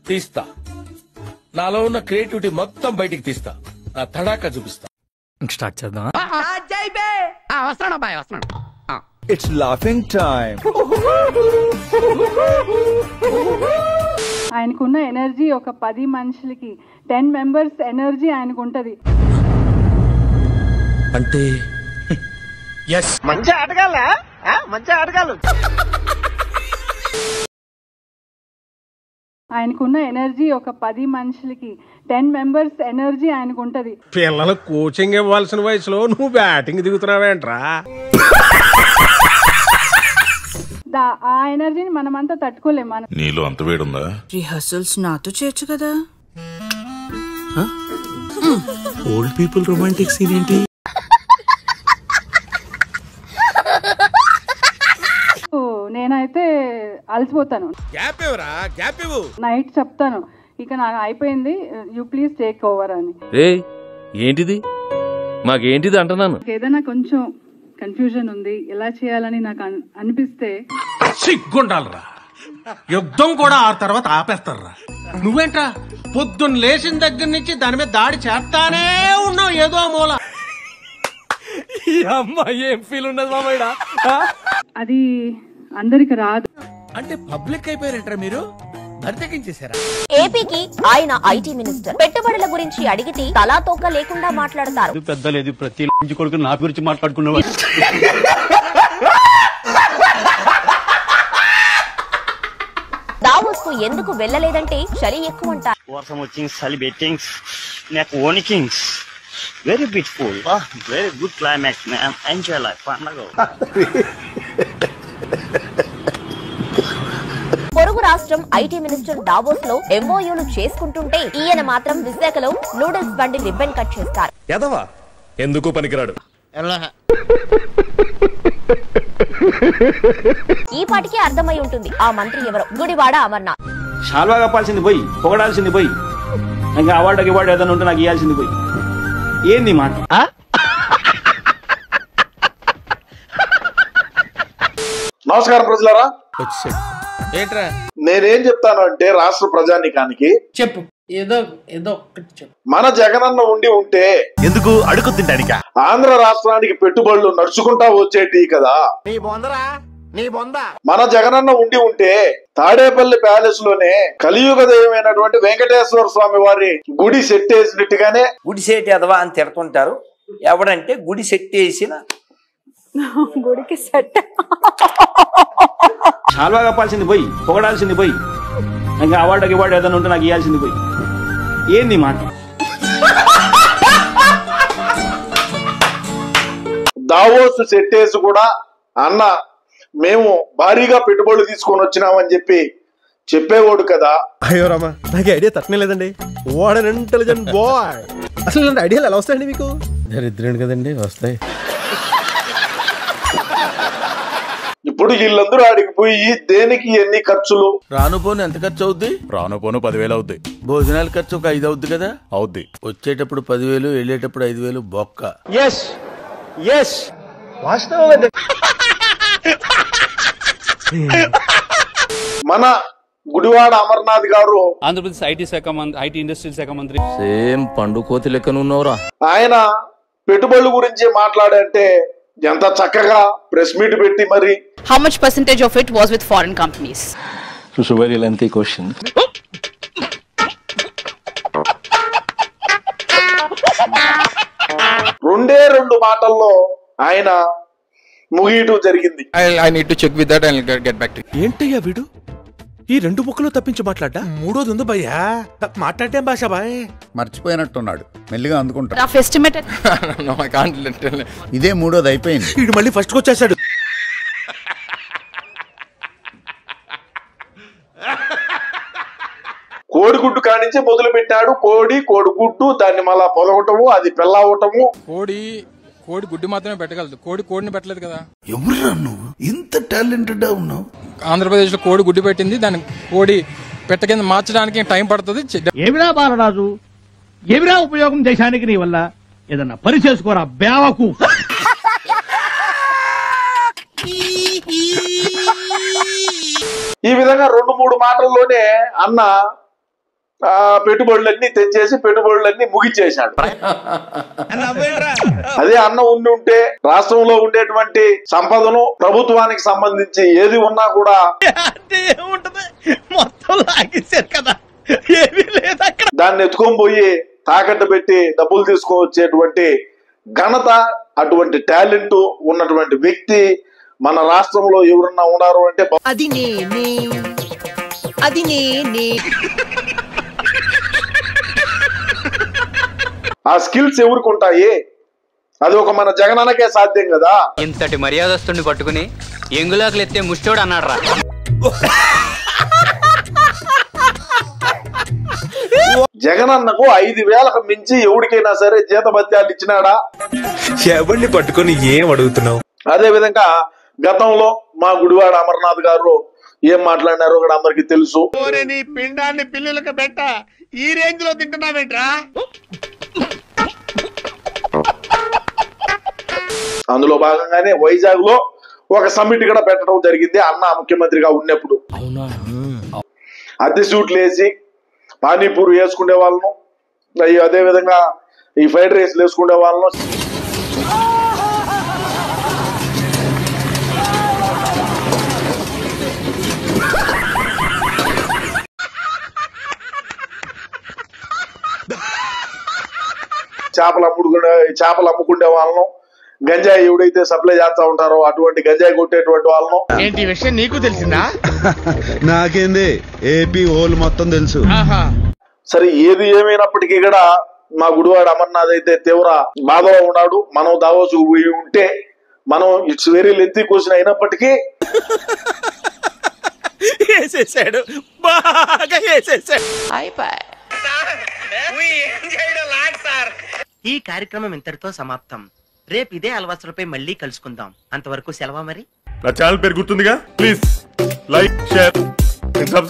తీస్తా, నాలో ఉన్న క్రియేటివిటీ మొత్తం బయటికి తీస్తా, నా తడాకా చూపిస్తా. స్టార్ట్ చేద్దాం. It's laughing time. ఆయనకున్న ఎనర్జీ ఒక 10 మనుషులకి 10 మెంబర్స్ ఎనర్జీ ఆయనకు ఉంటది. అంటే మంచి ఆటగాళ్ళ, మంచి ఆటగాళ్ళు. ఆయనకున్న ఎనర్జీ ఒక 10 మనుషులకి 10 మెంబర్స్ ఎనర్జీ ఆయనకు ఉంటది. పిల్లలకు కోచింగ్ ఇవ్వాల్సిన వయసులో నువ్వు బ్యాటింగ్ దిగుతున్నావేంట్రా? ఆ ఎనర్జీని మనమంతా తట్టుకోలేం. మనం నీలో అంత వేడుందా? రిహర్సల్స్ నాతో చేయొచ్చు కదా. ఓల్డ్ పీపుల్ రొమాంటిక్ సీన్ ఏంటి? నేనైతే అలసిపోతాను. నైట్ చెప్తాను, ఇక నాకు అయిపోయింది, యూ ప్లీజ్ టేక్ ఓవర్ అని. ఏంటిది మాకేంటిది అంటున్నాను. ఏదైనా కొంచెం కన్ఫ్యూజన్ ఉంది, ఎలా చేయాలని నాకు అనిపిస్తే సిగ్గుండాలరా, యుద్ధం కూడా ఆ తర్వాత ఆపేస్తారా. నువ్వేంట్రా పొద్దున్న లేచిన దగ్గర నుంచి దాని మీద దాడి చేస్తానే ఉన్నావు ఏదో మూల. ఏం ఫీల్ ఉండదు మామయ్య. అది అందరికి రాదు. అంటే పబ్లిక్ అయిపోయారంటారా మీరు? బరితెగించేశారా? ఏపీకి ఆయన ఐటీ మినిస్టర్. పెట్టుబడుల గురించి అడిగితే తలా తోక లేకుండా మాట్లాడతారు. పెద్దలేదు, ప్రతి కొడుకు నా గురించి మాట్లాడుకున్నావు. దావోస్ కు ఎందుకు వెళ్ళలేదంటే చలి ఎక్కువ అంటారు. వర్షం వచ్చింది, చలి బెట్టింగ్స్, నాకు ఓనికింగ్స్. Very beautiful, very good climax, enjoy life. పండగ పొరుగు రాష్ట్రం ఐటీ మినిస్టర్ దావోస్ లో ఎంఓయూలు చేసుకుంటుంటే ఈయన మాత్రం విశాఖలో నూడిల్స్ బండి రిబ్బన్ కట్ చేస్తారు. ఎదవా, ఎందుకు పనికిరాడు. ఈ పాటికే అర్థమై ఉంటుంది ఆ మంత్రి ఎవరో. గుడివాడ అమర్నాథ్. షాల్వా కప్పాల్సింది పోయి, పొగడాల్సింది పోయి, ఇంకా అవార్డుకి ఇవార్డు ఏదైనా ఉంటే నాకు ఇవ్వాల్సింది పోయి. ఏంది మాట? నమస్కారం ప్రజలారా. ఏంట్రా నేనేం చెప్తాను అంటే రాష్ట్ర ప్రజానీకానికి చెప్పు, ఏదో ఒకటి చెప్పు. మన జగనన్న ఉండి ఉంటే ఎందుకు అడుగు తింటానికా? ఆంధ్ర రాష్ట్రానికి పెట్టుబడులు నడుచుకుంటా వచ్చేటి కదా. మన జగనన్న ఉండి ఉంటే తాడేపల్లి ప్యాలెస్ లోనే కలియుగ దైవమైనటువంటి వెంకటేశ్వర స్వామి వారి గుడి సెట్ వేసినట్టుగానే. గుడి సెట్ ఎదవా అని తిడుతుంటారు. ఎవడంటే గుడి సెట్ వేసిన గుడికి సెట్. షాల్వా కప్పాల్సింది పోయి, పొగడాల్సింది పోయి, ఇంకా అవార్డుకి ఇవార్డు ఏదైనా ఉంటే నాకు ఇవ్వాల్సింది పోయి. ఏంది మాట? దావోస్ సెట్ వేసి కూడా అన్న మేము భారీగా పెట్టుబడులు తీసుకొని వచ్చినామని చెప్పేవాడు కదా. అయ్యో రామా, నాకు ఐడియా తట్టనే లేదండి. What an intelligent boy. అసలు ఇలాంటి ఐడియాలు ఎలా వస్తాయండి మీకు? దరిద్రం కదండి, వస్తాయి. ఇప్పుడు వీళ్ళందరూ ఆడికి పోయి దేనికి ఎన్ని ఖర్చులు? రాను పోను ఎంత ఖర్చు అవుద్ది? రాను పోను 10,000 అవుద్ది. భోజనాల ఖర్చు ఒక 5 అవుద్ది కదా. అవుద్ది. వచ్చేటప్పుడు 10,000, వెళ్ళేటప్పుడు 5,000 బొక్క. వాస్తవం. మన గుడివాడ అమర్నాథ్ గారు ఆంధ్రప్రదేశ్ ఐటీ శాఖ మంత్రి, ఐటీ ఇండస్ట్రియల్ శాఖ మంత్రి. సేమ్ పండు కోతి లెక్కనున్నావురా. ఆయన పెట్టుబడుల గురించి మాట్లాడంటే ఎంత చక్కగా ప్రెస్ మీట్ పెట్టి మరి. How much percentage of it was with foreign companies? It's a very lengthy question. రెండే 2 మాటల్లో ఆయన ముగియటం జరిగింది. I need to check with that and get back to you. ఏంటయ్యా వీడు ఈ 2 బుక్కలు తప్పించి మాట్లాడ్డా? 3ోది ఉంది భయ్యా. మాట్లాడటం భాష బాయ్. మర్చిపోయినట్టున్నాడు, మెల్లిగా అందుకుంటా. Rough estimate. No, I can't literally. ఇదే 3ోది అయిపోయింది. వీడు మళ్ళీ ఫస్ట్ వచ్చేసాడు. కోడిగుడ్డు కానించి మొదలు పెట్టాడు. కోడిగుడ్డు, దాన్ని మళ్ళా పొదగటము, అది పెళ్ళవటము. కోడి గుడ్డు మాత్రమే పెట్టగలదు, కోడిని పెట్టలేదు కదా. ఎవరురా నువ్వు ఇంత టాలెంటెడ్ ఉన్నావు? ఆంధ్రప్రదేశ్ లో కోడి గుడ్డు పెట్టింది, దాని కోడి పెట్ట కింద మార్చడానికి టైం పడుతుంది. ఏమిరా బాలరాజు, ఏమిరా ఉపయోగం దేశానికి నీ వల్ల? ఏదన్నా పని చేసుకోరా బేవకు. ఈ విధంగా 2-3 మాటల్లోనే అన్న పెట్టుబడులన్నీ తెచ్చేసి పెట్టుబడులన్నీ ముగిచ్చేశాడు. అదే అన్న ఉంటే రాష్ట్రంలో ఉండేటువంటి సంపదను ప్రభుత్వానికి సంబంధించి ఏది ఉన్నా కూడా దాన్ని ఎత్తుకొని పోయి తాకట్టు పెట్టి డబ్బులు తీసుకొచ్చేటువంటి ఘనత, అటువంటి టాలెంట్ ఉన్నటువంటి వ్యక్తి మన రాష్ట్రంలో ఎవరన్నా ఉన్నారు అంటే ఆ స్కిల్స్ ఎవరికి ఉంటాయి? అది ఒక మన జగనన్నకే సాధ్యం కదా. ఇంతటి మర్యాదస్తుని పట్టుకుని ఎంగులాకులు ఎత్తే ముష్టోడు అన్నాడు రా. జగనన్నకు 5,000కు మించి ఎవరికైనా సరే జీతభత్యాలు ఇచ్చినాడా? ఎవరిని పట్టుకుని ఏం అడుగుతున్నావు? అదే విధంగా గతంలో మా గుడివాడ అమర్నాథ్ గారు ఏం మాట్లాడినారో కూడా అందరికి తెలుసు. నీ పిండాన్ని పిల్లులకు పెట్ట ఈ రేంజ్ లో తింటున్నావేంట్రా? అందులో భాగంగానే వైజాగ్ లో ఒక సమ్మిట్ కూడా పెట్టడం జరిగింది అన్న ముఖ్యమంత్రిగా ఉన్నప్పుడు. అద్దె సూట్లు వేసి పానీపూరి వేసుకునే వాళ్ళను, అదే విధంగా ఈ ఫ్రైడ్ రైస్లు వేసుకునే వాళ్ళను చేపలు అమ్ముకునే వాళ్ళను, గంజాయి ఎవడైతే సప్లై చేస్తా ఉంటారో అటువంటి గంజాయి కొట్టేటువంటి వాళ్ళను. ఏంటి విషయం నీకు తెలిసిందా? నాకేంది, ఏపీ హోల్ మొత్తం తెలుసు. సరే, ఏది ఏమైనప్పటికీ కూడా మా గుడివాడ అమర్నాథ్ అయితే తీవ్ర బాధలో ఉన్నాడు. మనం దావోసుకు పోయి ఉంటే మనం ఇట్స్ వెరీ లెంతీ క్వశ్చన్ అయినప్పటికీ వేసేసాడు, బాగా వేసేసాడు. ఈ కార్యక్రమం ఇంతటితో సమాప్తం. రేపు ఇదే అలవాసులపై మళ్ళీ కలుసుకుందాం. అంతవరకు సెలవు మరి. నా ఛానల్ పేరు గుర్తుందిగా, ప్లీజ్ లైక్, షేర్, సబ్స్క్రైబ్.